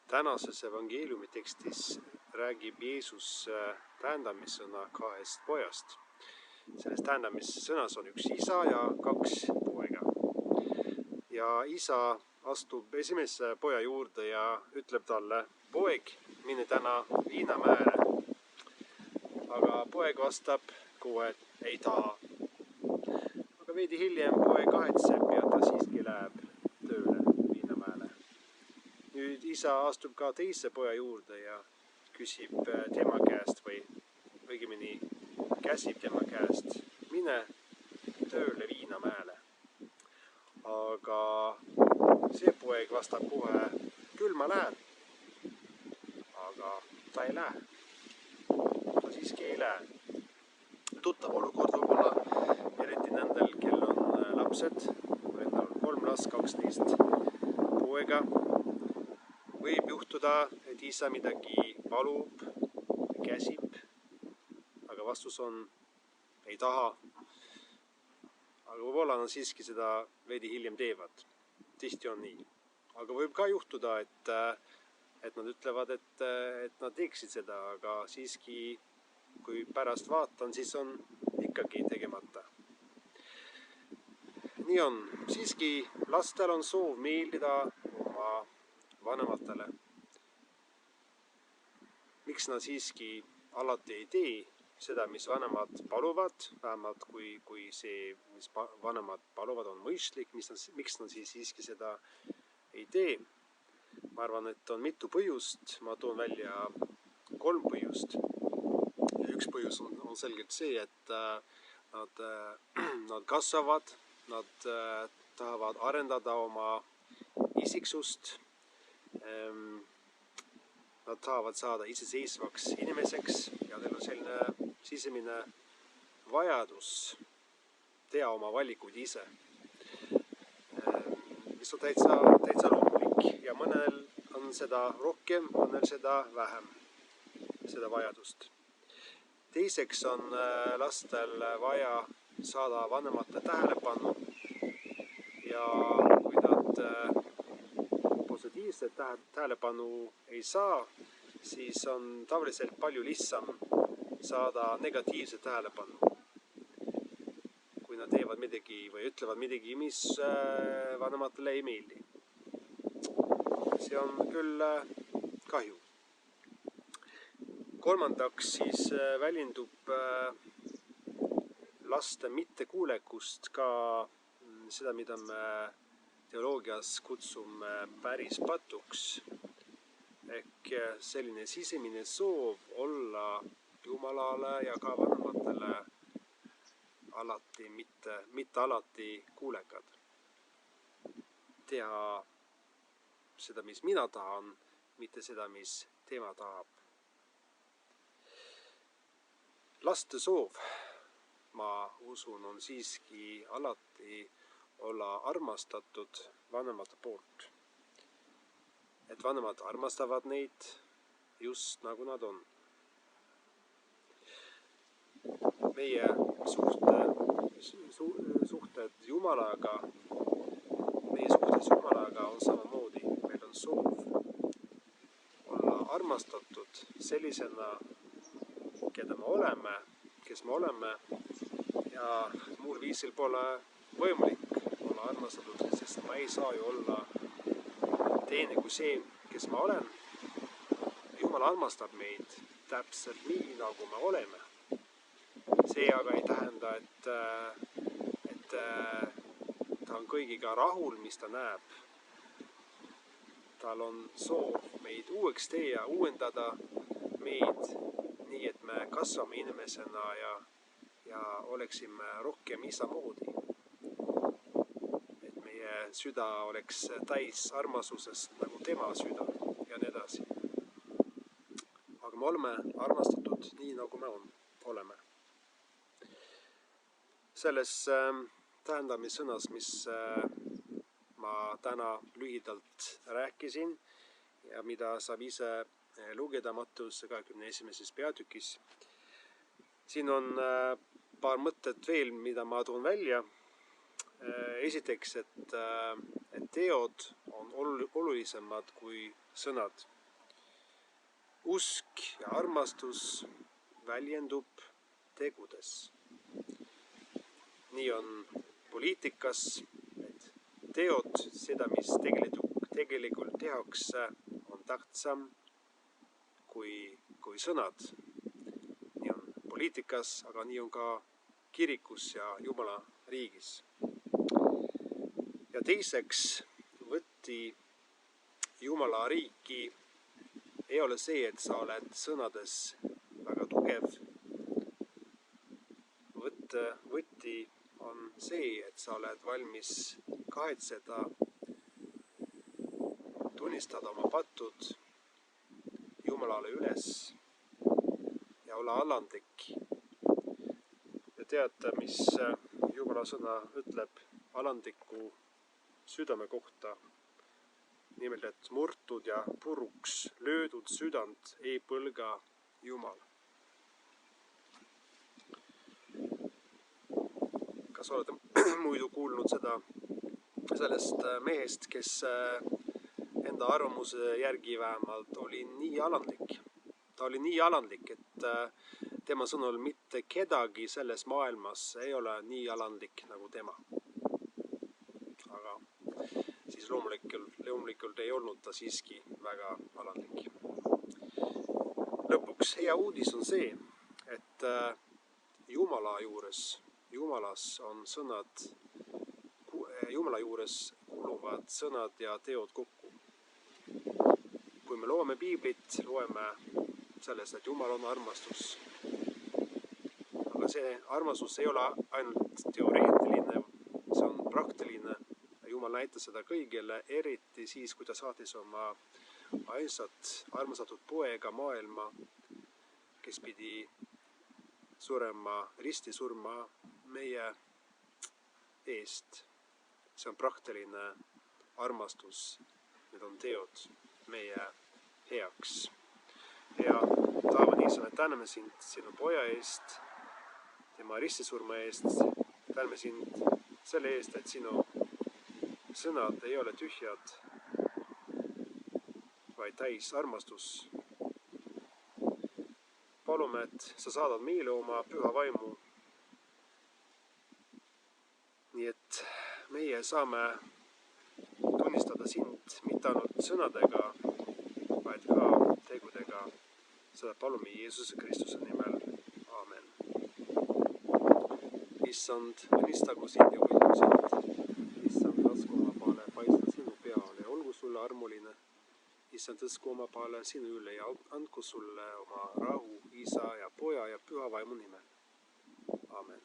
Tänases evangeeliumi tekstis räägib Jeesus tähendamissõna kahest pojast. Selles tähendamissõnas on üks isa ja kaks poega. Ja isa astub esimese poja juurde ja ütleb talle: poeg, mine täna viinamäele. Aga poeg vastab kohe, et ei taha. Aga veidi hiljem poeg kahetseb ja ta siiski läheb tööle viinamäele. Nüüd isa astub ka teise poja juurde ja küsib tema käest või õigemini käsib tema käest: mine tööle viinamäele. Aga see poeg vastab kohe: küll ma lähen. Aga ta ei lähe. Ta siiski ei lähe. Tuttav olukord võib-olla, eriti nendel, kel on lapsed, endal 3 last, 2 neist poega. Võib juhtuda, et isa midagi palub, käsib, aga vastus on: ei taha. Aga võib-olla nad siiski seda veidi hiljem teevad. Tihti on nii. Aga võib ka juhtuda, et nad ütlevad, et nad teeksid seda, aga siiski, kui pärast vaatan, siis on ikkagi tegemata. Nii on. Siiski lastel on soov meeldida oma vanematele. Miks nad siiski alati ei tee seda, mis vanemad paluvad, vähemalt kui see, mis vanemad paluvad, on mõistlik, miks nad siiski seda ei tee? Ma arvan, et on mitu põhjust. Ma toon välja 3 põhjust. Ja üks põhjus on selgelt see, et nad kasvavad, nad tahavad arendada oma isiksust. Nad tahavad saada iseseisvaks inimeseks ja neil on selline sisemine vajadus teha oma valikuid ise. Mis on täitsa loomulik ja mõnel on seda rohkem, mõnel seda vähem, seda vajadust. Teiseks on lastel vaja saada vanemate tähelepanu ja kui nad positiivset tähelepanu ei saa, siis on tavaliselt palju lihtsam saada negatiivset tähelepanu. Kui nad teevad midagi või ütlevad midagi, mis vanematele ei meeldi. See on küll kahju. Kolmandaks siis väljendub laste mittekuulekust ka seda, mida me teoloogias kutsume päris patuks. Ehk selline sisemine soov olla Jumalale ja ka vanematele alati, mitte alati kuulekad. Teha seda, mis mina tahan, mitte seda, mis tema tahab. Laste soov, ma usun, on siiski alati olla armastatud vanemate poolt. Et vanemad armastavad neid just nagu nad on. Meie suhted Jumalaga on samamoodi. Meil on soov olla armastatud sellisena, keda me oleme, kes me oleme, ja muul viisil pole võimalik olla armastatud, sest ma ei saa ju olla teine kui see, kes ma olen. Jumal armastab meid täpselt nii, nagu me oleme. See aga ei tähenda, et ta on kõigiga rahul, mis ta näeb. Tal on soov meid uueks teha, uuendada meid nii, et me kasvame inimesena ja oleksime rohkem isa moodi. Et meie süda oleks täis armasusest nagu tema süda ja nii edasi. Aga me oleme armastatud nii, nagu me oleme. Selles tähendamissõnas, mis ma täna lühidalt rääkisin ja mida saab ise lugeda Matteuse 21. peatükis. Siin on paar mõtted veel, mida ma toon välja. Esiteks, et teod on olulisemad kui sõnad. usk ja armastus väljendub tegudes. Nii on poliitikas, et teod, seda, mis tegelikult tehakse, on tähtsam kui sõnad. Nii on poliitikas, aga nii on ka kirikus ja Jumala riigis. Ja teiseks, võtti Jumala riiki ei ole see, et sa oled sõnades väga tugev. Võtti on see, et sa oled valmis kahetseda, tunnistada oma patud Jumalale üles ja olla alandlik. Ja teate, mis Jumala sõna ütleb alandliku südame kohta? Nimelt, et murtud ja puruks löödud südant ei põlga Jumal. Kas olete muidu kuulnud sellest mehest, kes enda arvamuse järgi vähemalt oli nii alandlik? Ta oli nii alandlik, et tema sõnul mitte kedagi selles maailmas ei ole nii alandlik nagu tema. Aga siis loomulikult ei olnud ta siiski väga alandlik. Lõpuks hea uudis on see, et Jumala juures kuluvad sõnad ja teod kokku. Kui me loeme piiblit, loeme sellest, et Jumal on armastus. Aga see armastus ei ole ainult teoreetiline, see on praktiline. Jumal näitas seda kõigile, eriti siis, kui ta saatis oma armastatud poega maailma, kes pidi ristisurma meie eest. See on praktiline armastus, need on teod meie heaks. Ja taevane Isa, me täname sind sinu poja eest, tema ristisurma eest, täname sind selle eest, et sinu sõnad ei ole tühjad, vaid täis armastus. Palume, et sa saadad meile oma püha vaimu, nii et meie saame tunnistada sind mitte ainult sõnadega, vaid ka tegudega. Seda palume Jeesuse Kristuse nimel. Aamen. Issand, õnnistagu sind ja hoidku sind. Issand, lasku oma peale paista sinu peale ja olgu sulle armuline. Issand, tõsku oma peale sinu üle ja andku sulle oma rahu, Isa ja Poja ja Püha Vaimu nimel. Aamen.